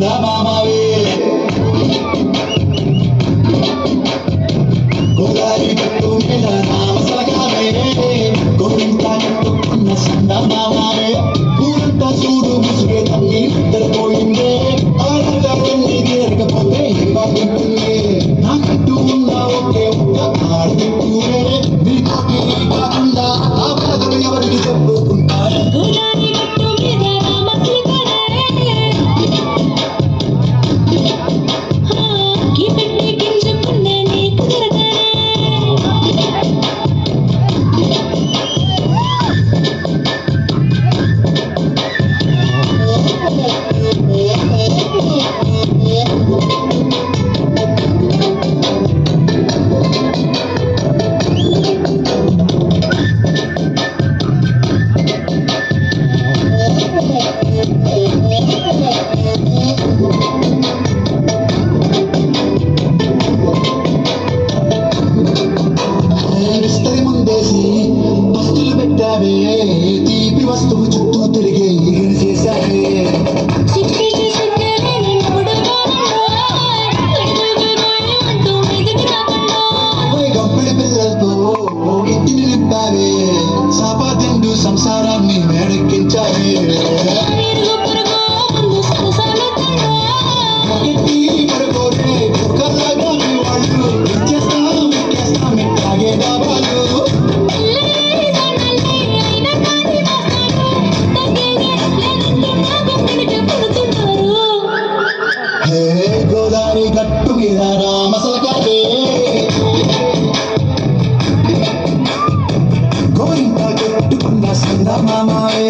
సందమామవే గోదారి గట్టు మీద రామసలగావే గోరింట కట్టుకున్న సందమామవే ఊరంతా చూడు ముసుగే తల్లి నిద్రపోయిందే ఆడంతా కన్ని తీరకపోతే బాగుంటుంది నా కట్టు ఉన్న ఒకే ఒక్క ఆడపిట్టూరే నీతోటి కాకుండా ఆ బాధలు ఎవరికి చెప్పుకుంటారు తీపి వస్తువు చుట్టూ తిరిగే ఈగలు చేశావే గంపెడి పిల్లలతో ఇంటిని నింపావే సాపాదిండు సంసారాన్ని మేడెక్కించావే పడుకోరే కుక్కర్లాగా మీ వాళ్ళు ఇచ్చేస్తాం ఇట్లాగే డాబాలు గోదావరి గట్టు మీద రామసలకావే గోరింట కట్టుకున్న సందమామవే